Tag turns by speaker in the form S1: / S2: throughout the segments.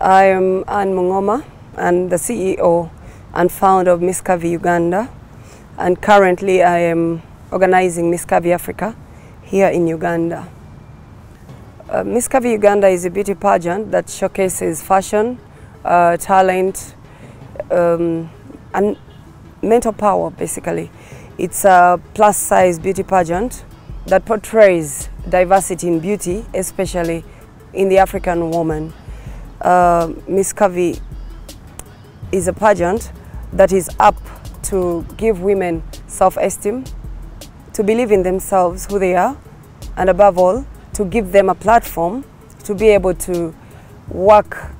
S1: I am Ann Mungoma and the CEO and founder of Miss Curvy Uganda, and currently I am organizing Miss Curvy Africa here in Uganda. Miss Curvy Uganda is a beauty pageant that showcases fashion, talent, and mental power, basically. It's a plus-size beauty pageant that portrays diversity in beauty, especially in the African woman. Miss Curvy is a pageant that is up to give women self-esteem, to believe in themselves, who they are, and above all, to give them a platform to be able to work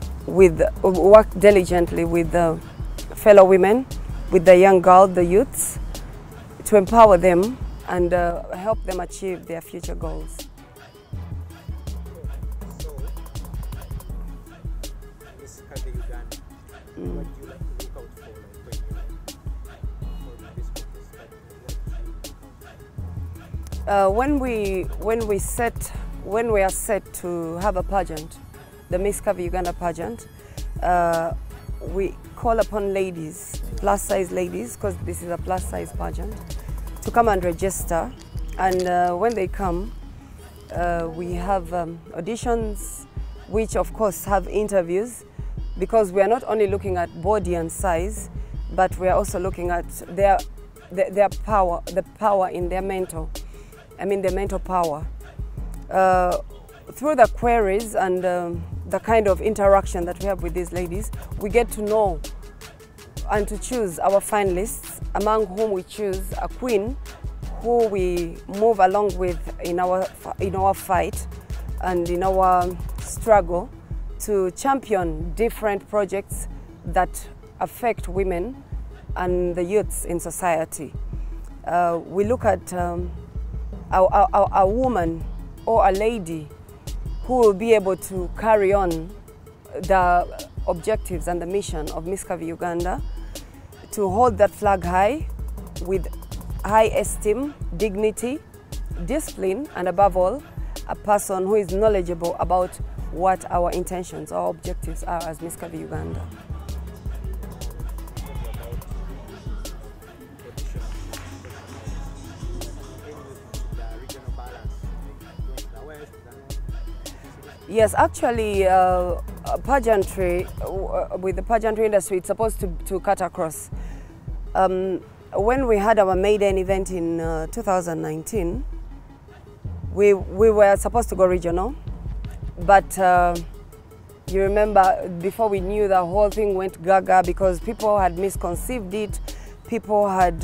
S1: diligently with the fellow women, with the young girls, the youths, to empower them and help them achieve their future goals.
S2: So, Miss Curvy Uganda, what do you like to look out for this contest? When we are set to have a pageant, the Miss Curvy Uganda pageant, we call upon ladies, plus-size ladies, because this is a plus-size pageant, to come and register. And when they come, we have auditions, which of course have interviews, because we are not only looking at body and size, but we are also looking at their power, the power in their mental, their mental power. Through the queries and the kind of interaction that we have with these ladies, we get to know and to choose our finalists, among whom we choose a queen who we move along with in our fight and in our struggle to champion different projects that affect women and the youths in society. We look at a woman or a lady who will be able to carry on the objectives and the mission of Miss Curvy Uganda, to hold that flag high with high esteem, dignity, discipline, and above all, a person who is knowledgeable about what our intentions, our objectives are as Miss Curvy Uganda. Yes, actually, pageantry, with the pageantry industry, it's supposed to cut across. When we had our maiden event in 2019, we were supposed to go regional, but you remember, before we knew, the whole thing went gaga because people had misconceived it. People had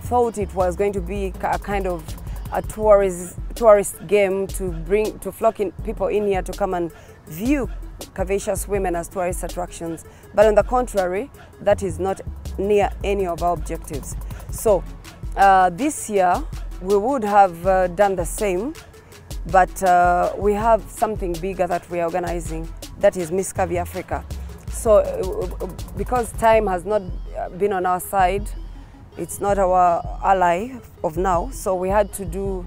S2: thought it was going to be a kind of a tourist game to flock in people in here to come and view curvaceous women as tourist attractions. But on the contrary, that is not near any of our objectives. So this year we would have done the same, but we have something bigger that we are organizing, that is Miss Curvy Africa. So because time has not been on our side, it's not our ally of now, so we had to do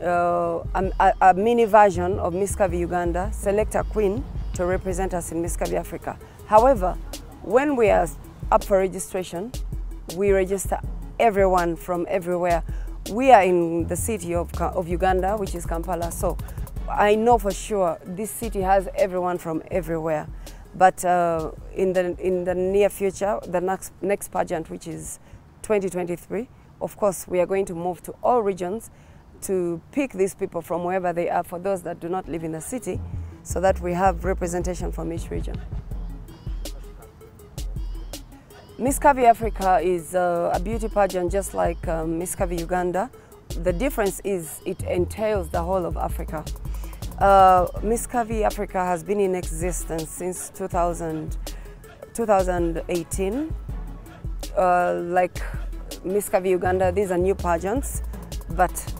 S2: a mini version of Miss Curvy Uganda, select a queen to represent us in Miss Curvy Africa. However, when we are up for registration, we register everyone from everywhere. We are in the city of Uganda, which is Kampala, so I know for sure this city has everyone from everywhere. But in the near future, the next pageant, which is 2023, of course, we are going to move to all regions to pick these people from wherever they are, for those that do not live in the city, so that we have representation from each region. Miss Curvy Africa is a beauty pageant just like Miss Curvy Uganda. The difference is it entails the whole of Africa. Miss Curvy Africa has been in existence since 2018. Like Miss Curvy Uganda, these are new pageants, but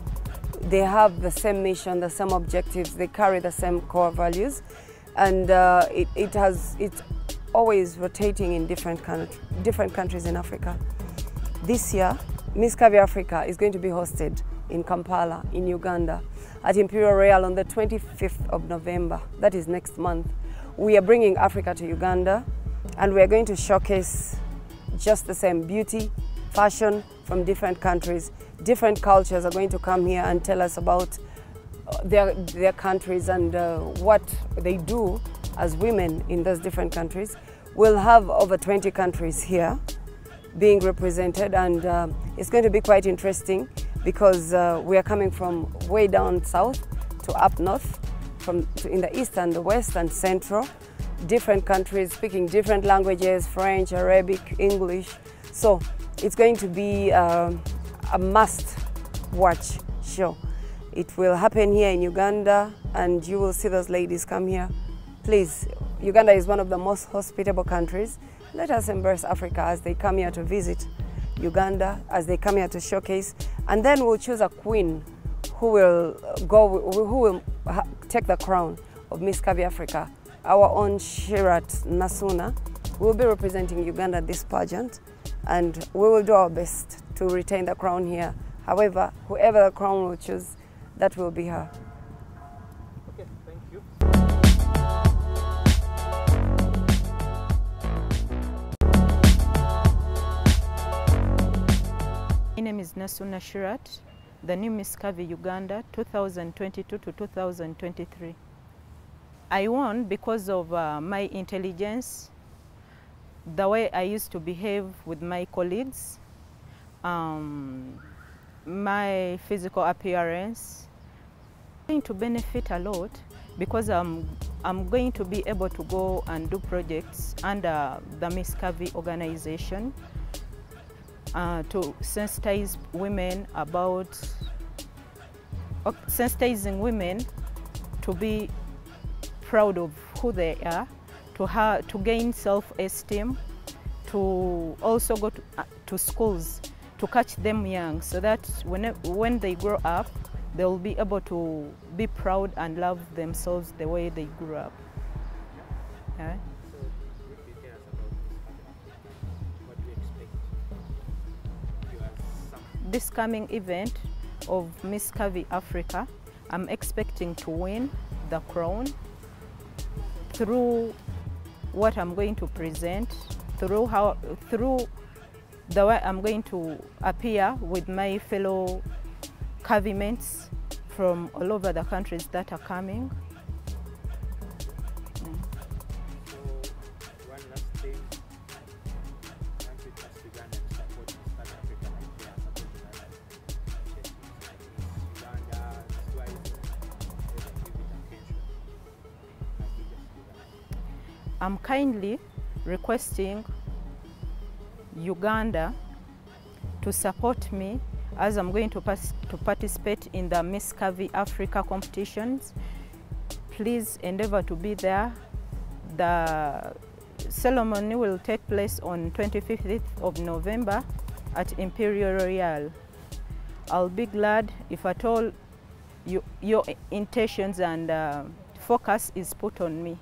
S2: they have the same mission, the same objectives, they carry the same core values, and it's always rotating in different countries in Africa. This year, Miss Curvy Africa is going to be hosted in Kampala, in Uganda, at Imperial Royal on the 25th of November, that is next month. we are bringing Africa to Uganda, and we are going to showcase just the same beauty, fashion from different countries. Different cultures are going to come here and tell us about their countries and what they do as women in those different countries. We'll have over 20 countries here being represented, and it's going to be quite interesting because we are coming from way down south to up north, in the east and the west and central, different countries speaking different languages, French, Arabic, English. So it's going to be a must-watch show. It will happen here in Uganda, and you will see those ladies come here. Please, Uganda is one of the most hospitable countries. Let us embrace Africa as they come here to visit Uganda, as they come here to showcase, and then we'll choose a queen who will take the crown of Miss Curvy Africa. Our own Shirat Nasuuna will be representing Uganda at this pageant, and we will do our best to retain the crown here. However, whoever the crown will choose, that will be her.
S3: Okay, thank you.
S4: My name is Nasuuna Shirat, the new Miss Curvy Uganda 2022 to 2023. I won because of my intelligence, the way I used to behave with my colleagues, my physical appearance. I'm going to benefit a lot because I'm going to be able to go and do projects under the Miss Curvy organization to sensitize women about, sensitizing women to be proud of who they are, to gain self-esteem, to also go to schools, to catch them young, so that when they grow up, they'll be able to be proud and love themselves the way they grew up. Yeah.
S3: So, briefly tell us about what do you expect?
S4: This coming event of Miss Curvy Africa, I'm expecting to win the crown through what I'm going to present, through the way I'm going to appear with my fellow curvy mates from all over the countries that are coming.
S3: So, one last thing, once we touch Uganda and support Miss Curvy Africa, like they are supporting other initiatives like Miss Uganda, SKUL, give it attention. Like we just do that.
S4: I'm kindly requesting Uganda to support me as I'm going to participate in the Miss Curvy Africa competitions. Please endeavor to be there. The ceremony will take place on 25th of November at Imperial Royal. I'll be glad if at all your intentions and focus is put on me.